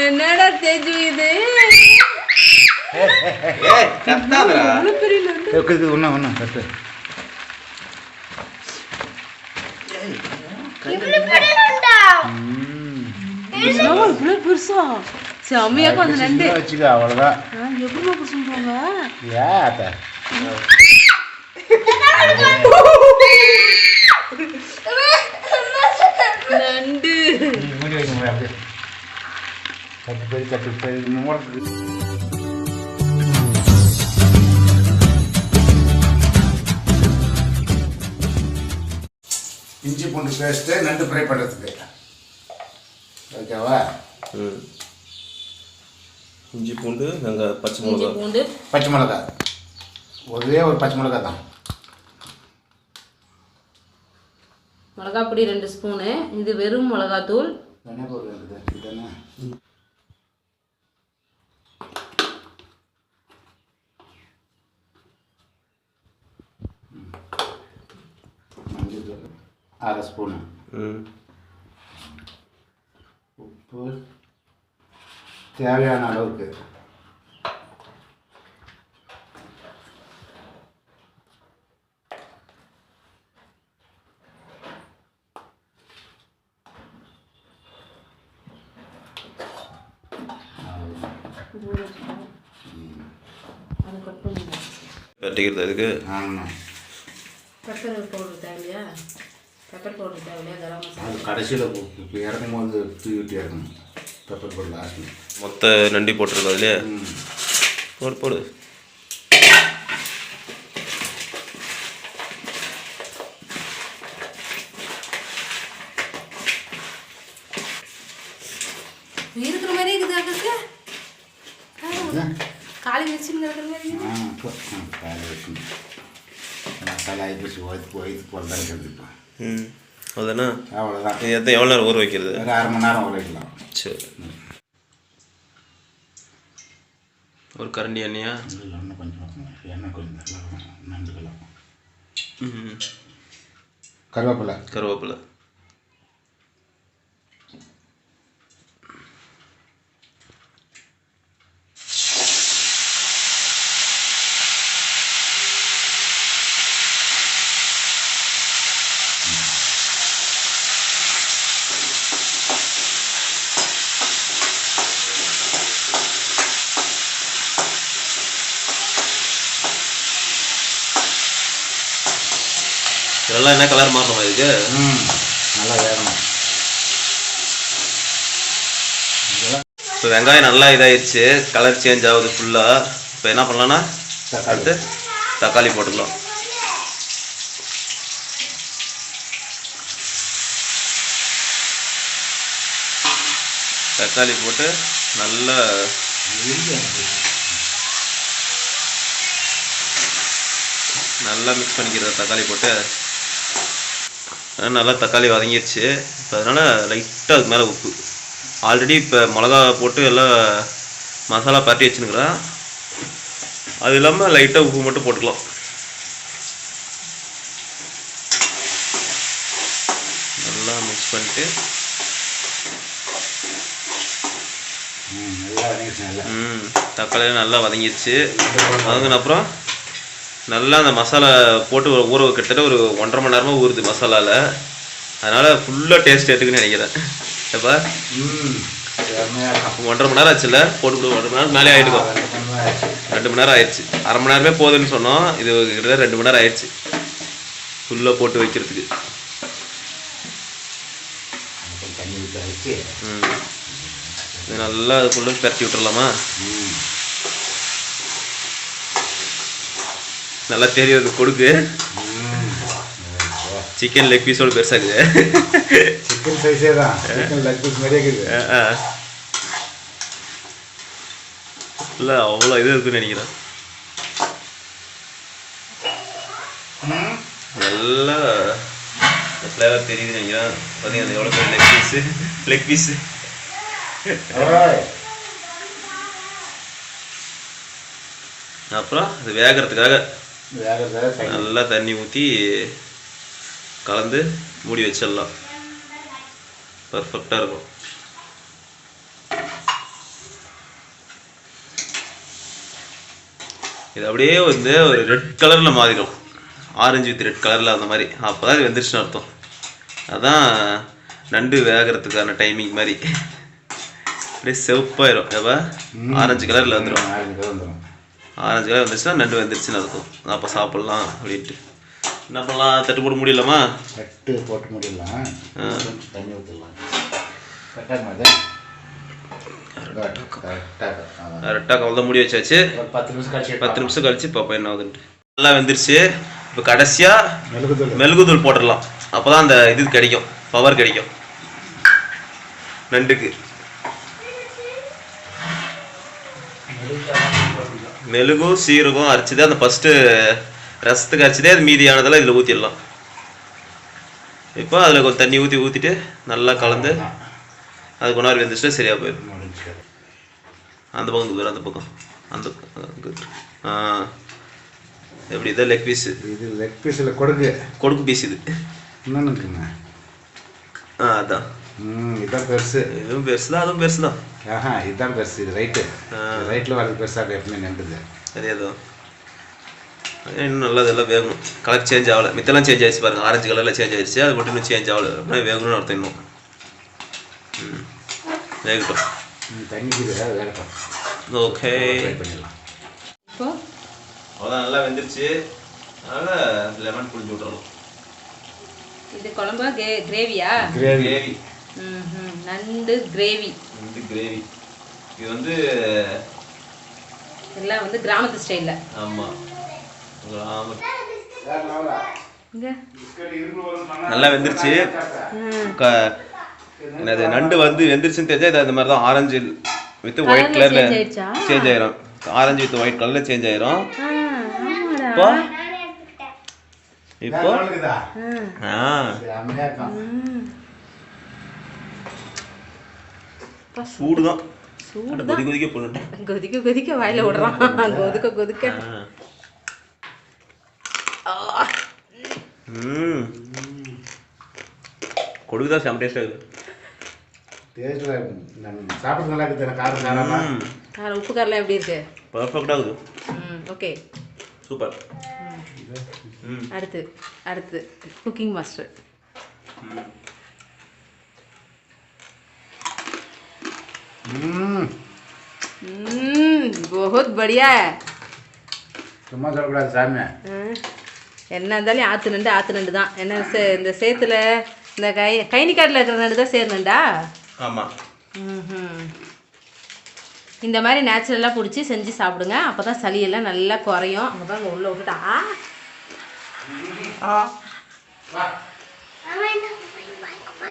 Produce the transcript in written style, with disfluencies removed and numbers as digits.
என்னடா தேஜு இது? கத்தாதடா. ஒண்ணா ஒண்ணா கட்டு. இவ்வளவு பெருசா செம்மையா கொஞ்சம் நண்டு வச்சுக்க அவ்வளவுதான். எப்படிமா புடிச்சுட்டு நண்டு மூடி வைக்க முடியாது அப்படியே கட்டு பெரிய இஞ்சி பூண்டு பேஸ்ட்டு நண்டு ஃப்ரை பண்ணுறதுக்கு ஓகேவா? இஞ்சி பூண்டு வெங்காயம் பச்சை மிளகா ஒரே ஒரு பச்சை மிளகா தான். மிளகாப்பொடி 2 ஸ்பூனு. இது வெறும் மிளகாத்தூள். மஞ்சள் 1/2 ஸ்பூனு. உப்பு தேவையான அளவுக்கு. கட்டிக்கிறதுக்கு ஆமாம். பெப்பர் பவுடர் தேவையா? பெப்பர் பவுடர் தேவையா? கரம் மசாலா அது கடைசியில் இப்போ இறக்கும் போது தூக்கிட்டு இறக்கணும். பெப்பர் பவுடர் லாஸ்ட்டு மொத்த நண்டி போட்டுருந்தோம் இல்லையா? போடு இருக்கிற மாதிரி இருக்குது. அக்கா காலி வச்சுன்னு இருக்கிற மாதிரி காலி வச்சுன்னு மசாலா ஆகிடுச்சு வயிற்று போல் இருக்கிறது. அதுதானே அவ்வளோதான். இது எவ்வளோ நேரம் ஊற வைக்கிறது? ஒரு 1/2 மணி நேரம் ஊற வைக்கலாம். சரி. ஒரு கரண்டி எண்ணெயா? எண்ணெய் கொஞ்சம் எண்ணெய் கொஞ்சம் நல்லா நண்டுக்கலாம். கருவேப்பிலை இதெல்லாம் என்ன கலர் மாறணுமா இதுக்கு? நல்லா வேகணும். இப்போ வெங்காயம் நல்லா இதாகிடுச்சு, கலர் சேஞ்ச் ஆகுது ஃபுல்லாக. இப்போ என்ன பண்ணலான்னா அடுத்து தக்காளி போட்டுக்கலாம். தக்காளி போட்டு நல்லா மிக்ஸ் பண்ணிக்கிறது. தக்காளி போட்டு நல்லா தக்காளி வதங்கிடுச்சு. இப்போ அதனால் லைட்டாக அதுக்கு மேலே உப்பு. ஆல்ரெடி இப்போ மிளகா போட்டு எல்லாம் மசாலா பரட்டி வச்சுன்னுக்குறேன். அது இல்லாமல் லைட்டாக உப்பு மட்டும் போட்டுக்கலாம். நல்லா மிக்ஸ் பண்ணிட்டு தக்காளி நல்லா வதங்கிடுச்சு. வதங்கின அப்புறம் நல்லா அந்த மசாலா போட்டு ஊற கிட்டத்தட்ட ஒரு 1.5 மணி நேரமாக ஊறுது மசாலாவில். அதனால் ஃபுல்லாக டேஸ்ட் எடுத்துக்குன்னு நினைக்கிறேன். எப்போ 1.5 மணி நேரம் ஆச்சுல்ல? போட்டு 1 மணி நேரம் மேலே ஆகிடுக்கும். 2 மணி நேரம் ஆயிடுச்சு. 1/2 மணி நேரமே போகுதுன்னு சொன்னோம். இது கிட்டத்தட்ட 2 மணி நேரம் ஆயிடுச்சு ஃபுல்லாக போட்டு வைக்கிறதுக்கு. இது நல்லா அது ஃபுல்லாக பரட்டி விட்டுறலாமா? நல்லா தெரியுது கொடுக்கு. சிக்கன் லெக் பீஸோட பெருசாகுது. சிக்கன் சைஸே தான். சிக்கன் லெக் பீஸ் மாதிரியே இருக்குது. இல்லை அவ்வளோ இது இருக்குன்னு நினைக்கிறேன். நல்லா ஃப்ளேவர் தெரியுதுன்னு நினைக்கிறேன். பார்த்தீங்கன்னா எவ்வளோ பேர் லெக் பீஸு அப்புறம் அது வேகிறதுக்காக நல்லா தண்ணி ஊற்றி கலந்து மூடி வச்சிடலாம். பர்ஃபெக்டாக இருக்கும். இது அப்படியே வந்து ஒரு ரெட் கலரில் மாறிடும், ஆரஞ்சு வித் ரெட் கலரில் அந்த மாதிரி. அப்போ தான் இது வெந்துருச்சுன்னு அர்த்தம். அதான் நண்டு வேகிறதுக்கான டைமிங் மாதிரி. அப்படியே செவப்பாயிரும், எப்போ ஆரஞ்சு கலரில் வந்துடும். ஆரஞ்சு கலர் வந்துச்சுன்னா நண்டு வெந்துருச்சுன்னு அர்த்தம். அப்போ சாப்பிட்லாம் அப்படின்ட்டு. என்ன பண்ணலாம், தட்டு போட்டு முடியலாமா? தட்டு போட்டு முடியலாம். தண்ணி ஊற்றலாம். கரெக்டாக கவலை மூடி வச்சாச்சு. 10 நிமிஷம் கழிச்சு பாப்பா என்ன ஆகுதுன்ட்டு. நல்லா வெந்துருச்சு. இப்போ கடைசியாக மெழுகுதூள் போட்டுடலாம். அப்போ தான் அந்த இது கிடைக்கும், பவர் கிடைக்கும் நண்டுக்கு. மெழுகு சீரகம் அரைச்சதே அந்த ஃபஸ்ட்டு ரசத்துக்கு அரைச்சதே, அது மீதியானதெல்லாம் இதில் ஊற்றிடலாம். இப்போ அதில் கொஞ்சம் தண்ணி ஊற்றிட்டு நல்லா கலந்து அது கொஞ்ச நேரம் வெந்துச்சுன்னா சரியாக போயிடும். அந்த பக்கம் தூரம், அந்த பக்கம் அந்த எப்படி இதான் லெக் பீஸு. இது லெக் பீஸில் கொடுக்கு பீஸ் இது. என்னன்னுக்குங்க? அதான் இதுதான் பெருசு. இதுவும் பெருசு தான், அதுவும் பெருசு தான். இதுதான் பெருசு. இது ரைட்டில் வரது பெருசாக எப்பவுமே நண்டுது. அதேதான். இன்னும் நல்லா இதெல்லாம் வேகணும். கலர் சேஞ்ச் ஆகலை, மித்தெல்லாம் சேஞ்ச் ஆகிடுச்சு பாருங்கள். ஆரஞ்சு கலரில் சேஞ்ச் ஆகிடுச்சு, அது மட்டும் இன்னும் சேஞ்ச் ஆகலை. அப்படின்னா வேகணும்னு அர்த்தம். இன்னும் வேகட்டும். வேகட்டும். ஓகே, பண்ணிடலாம். இப்போ அவ்வளோதான், நல்லா வெந்துருச்சு. அதனால் லெமன் புளிஞ்சு விட்றணும். இது குழம்பா கிரேவியா? கிரேவி. நண்டு கிரேவி. இது வந்து எல்லாம் வந்து கிராமத்து ஸ்டைலில். ஆமாம், நல்லா வெந்துருச்சு. என்னது நண்டு வந்து வெந்துருச்சுன்னு தெரிஞ்சா இது அந்த மாதிரி தான் ஆரஞ்சு வித் ஒயிட் கலரில் சேஞ்ச் ஆயிரும். ஆரஞ்சு வித் ஒயிட் கலரில் சேஞ்ச் ஆயிரும். இப்போ சூடுதான். கொதிக்க போட்டு கொதிக்க வாயில விடுறான். கொதிக்க கொடுக்குதா? செம்ம டேஸ்டாக இருக்குது. சாப்பிட நல்லா இருக்குது. காரம் உப்பு காரெல்லாம் எப்படி இருக்கு? பர்ஃபெக்டாக இருக்குது. Okay, super. அடுத்து குக்கிங் மாஸ்டர். बहुत बढ़िया है. சும்மா சொல்லக்கூடாது சாமி. என்ன இருந்தாலும் ஆற்று நண்டு தான். என்ன இந்த சேத்துல இந்த கைனிக்காட்டில் இருக்கிற நண்டு தான் சேர் நண்டா? ஆமாம். இந்த மாதிரி நேச்சுரலாக பிடிச்சி செஞ்சு சாப்பிடுங்க. அப்போ தான் சளியெல்லாம் நல்லா குறையும். அங்கே தான் உள்ளே விட்டுட்டா